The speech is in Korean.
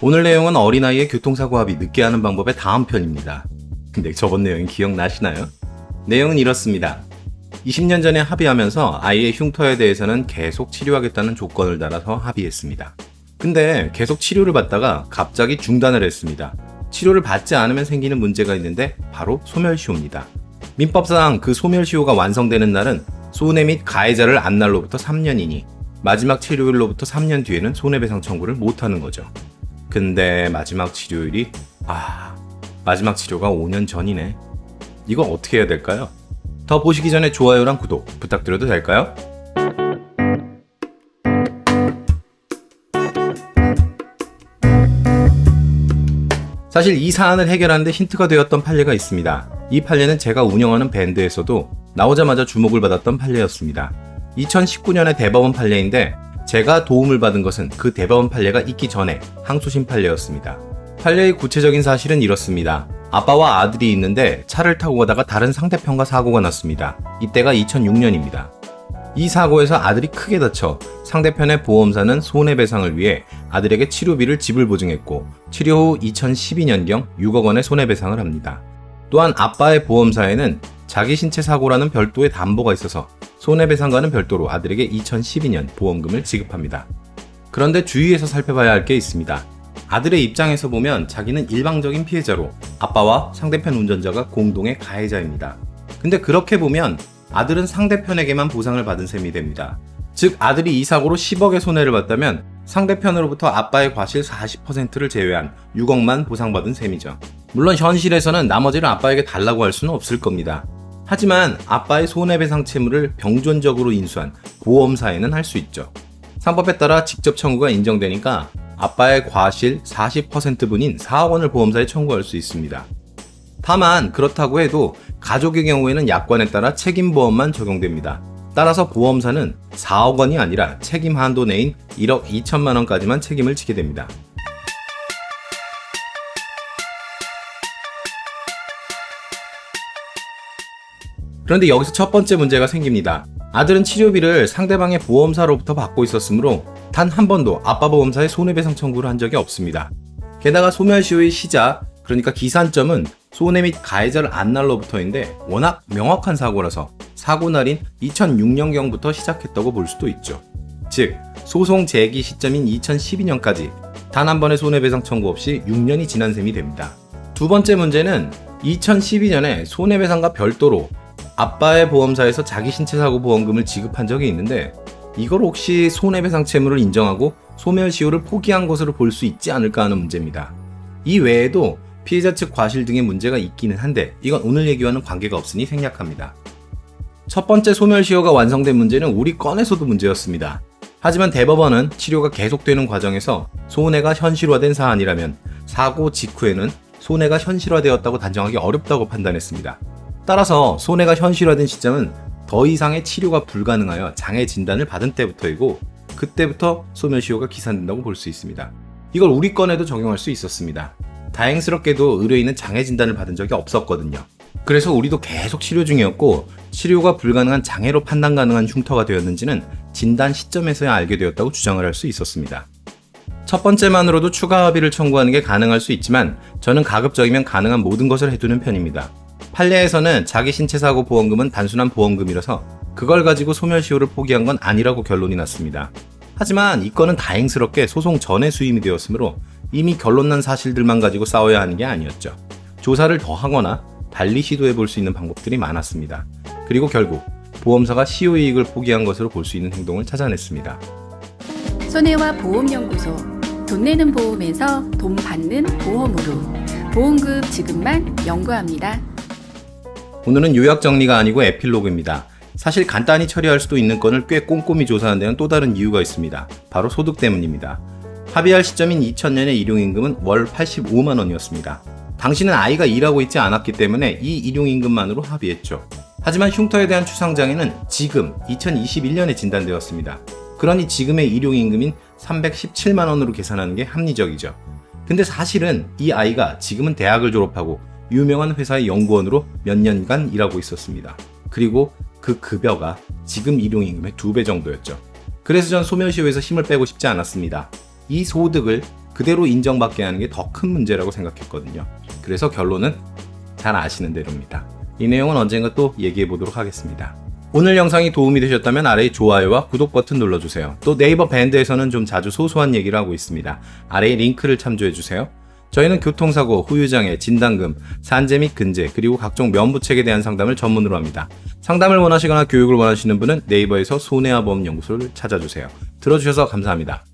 오늘 내용은 어린아이의 교통사고 합의 늦게 하는 방법의 다음 편입니다. 근데 저번 내용이 기억나시나요? 내용은 이렇습니다. 20년 전에 합의하면서 아이의 흉터에 대해서는 계속 치료하겠다는 조건을 달아서 합의했습니다. 근데 계속 치료를 받다가 갑자기 중단을 했습니다. 치료를 받지 않으면 생기는 문제가 있는데 바로 소멸시효입니다. 민법상 그 소멸시효가 완성되는 날은 손해 및 가해자를 안 날로부터 3년이니 마지막 치료일로부터 3년 뒤에는 손해배상 청구를 못하는 거죠. 근데 마지막 치료일이 마지막 치료가 5년 전이네. 이거 어떻게 해야 될까요? 더 보시기 전에 좋아요랑 구독 부탁드려도 될까요? 사실 이 사안을 해결하는 데 힌트가 되었던 판례가 있습니다. 이 판례는 제가 운영하는 밴드에서도 나오자마자 주목을 받았던 판례였습니다. 2019년의 대법원 판례인데 제가 도움을 받은 것은 그 대법원 판례가 있기 전에 항소심 판례였습니다. 판례의 구체적인 사실은 이렇습니다. 아빠와 아들이 있는데 차를 타고 가다가 다른 상대편과 사고가 났습니다. 이때가 2006년입니다. 이 사고에서 아들이 크게 다쳐 상대편의 보험사는 손해배상을 위해 아들에게 치료비를 지불보증했고 치료 후 2012년경 6억 원의 손해배상을 합니다. 또한 아빠의 보험사에는 자기 신체 사고라는 별도의 담보가 있어서 손해배상과는 별도로 아들에게 2012년 보험금을 지급합니다. 그런데 주의해서 살펴봐야 할 게 있습니다. 아들의 입장에서 보면 자기는 일방적인 피해자로 아빠와 상대편 운전자가 공동의 가해자입니다. 근데 그렇게 보면 아들은 상대편에게만 보상을 받은 셈이 됩니다. 즉 아들이 이 사고로 10억의 손해를 봤다면 상대편으로부터 아빠의 과실 40%를 제외한 6억만 보상받은 셈이죠. 물론 현실에서는 나머지를 아빠에게 달라고 할 수는 없을 겁니다. 하지만 아빠의 손해배상 채무를 병존적으로 인수한 보험사에는 할 수 있죠. 상법에 따라 직접 청구가 인정되니까 아빠의 과실 40%분인 4억 원을 보험사에 청구할 수 있습니다. 다만 그렇다고 해도 가족의 경우에는 약관에 따라 책임보험만 적용됩니다. 따라서 보험사는 4억 원이 아니라 책임 한도 내인 1억 2천만 원까지만 책임을 지게 됩니다. 그런데 여기서 첫 번째 문제가 생깁니다. 아들은 치료비를 상대방의 보험사로부터 받고 있었으므로 단 한 번도 아빠 보험사에 손해배상 청구를 한 적이 없습니다. 게다가 소멸시효의 시작, 그러니까 기산점은 손해 및 가해자를 안 날로부터인데 워낙 명확한 사고라서 사고날인 2006년경부터 시작했다고 볼 수도 있죠. 즉 소송 제기 시점인 2012년까지 단 한 번의 손해배상 청구 없이 6년이 지난 셈이 됩니다. 두 번째 문제는 2012년에 손해배상과 별도로 아빠의 보험사에서 자기 신체 사고 보험금을 지급한 적이 있는데 이걸 혹시 손해배상 채무를 인정하고 소멸시효를 포기한 것으로 볼 수 있지 않을까 하는 문제입니다. 이 외에도 피해자 측 과실 등의 문제가 있기는 한데 이건 오늘 얘기와는 관계가 없으니 생략합니다. 첫 번째 소멸시효가 완성된 문제는 우리 건에서도 문제였습니다. 하지만 대법원은 치료가 계속되는 과정에서 손해가 현실화된 사안이라면 사고 직후에는 손해가 현실화되었다고 단정하기 어렵다고 판단했습니다. 따라서 손해가 현실화된 시점은 더 이상의 치료가 불가능하여 장애 진단을 받은 때부터이고 그때부터 소멸시효가 기산된다고 볼 수 있습니다. 이걸 우리 건에도 적용할 수 있었습니다. 다행스럽게도 의료인은 장애 진단을 받은 적이 없었거든요. 그래서 우리도 계속 치료 중이었고 치료가 불가능한 장애로 판단 가능한 흉터가 되었는지는 진단 시점에서야 알게 되었다고 주장을 할 수 있었습니다. 첫 번째만으로도 추가 합의를 청구하는 게 가능할 수 있지만 저는 가급적이면 가능한 모든 것을 해두는 편입니다. 판례에서는 자기 신체 사고 보험금은 단순한 보험금이라서 그걸 가지고 소멸시효를 포기한 건 아니라고 결론이 났습니다. 하지만 이 건은 다행스럽게 소송 전에 수임이 되었으므로 이미 결론난 사실들만 가지고 싸워야 하는 게 아니었죠. 조사를 더 하거나 달리 시도해 볼 수 있는 방법들이 많았습니다. 그리고 결국 보험사가 시효이익을 포기한 것으로 볼 수 있는 행동을 찾아냈습니다. 손해와 보험연구소, 돈 내는 보험에서 돈 받는 보험으로 보험금 지급만 연구합니다. 오늘은 요약 정리가 아니고 에필로그입니다. 사실 간단히 처리할 수도 있는 건을 꽤 꼼꼼히 조사한 데는 또 다른 이유가 있습니다. 바로 소득 때문입니다. 합의할 시점인 2000년의 일용임금은 월 85만 원이었습니다. 당시는 아이가 일하고 있지 않았기 때문에 이 일용임금만으로 합의했죠. 하지만 흉터에 대한 추상장애는 지금 2021년에 진단되었습니다. 그러니 지금의 일용임금인 317만 원으로 계산하는 게 합리적이죠. 근데 사실은 이 아이가 지금은 대학을 졸업하고 유명한 회사의 연구원으로 몇 년간 일하고 있었습니다. 그리고 그 급여가 지금 일용임금의 2배 정도였죠. 그래서 전 소멸시효에서 힘을 빼고 싶지 않았습니다. 이 소득을 그대로 인정받게 하는 게 더 큰 문제라고 생각했거든요. 그래서 결론은 잘 아시는 대로입니다. 이 내용은 언젠가 또 얘기해 보도록 하겠습니다. 오늘 영상이 도움이 되셨다면 아래에 좋아요와 구독 버튼 눌러주세요. 또 네이버 밴드에서는 좀 자주 소소한 얘기를 하고 있습니다. 아래에 링크를 참조해주세요. 저희는 교통사고, 후유장애, 진단금, 산재 및 근제, 그리고 각종 면부책에 대한 상담을 전문으로 합니다. 상담을 원하시거나 교육을 원하시는 분은 네이버에서 손해와 보험 연구소를 찾아주세요. 들어주셔서 감사합니다.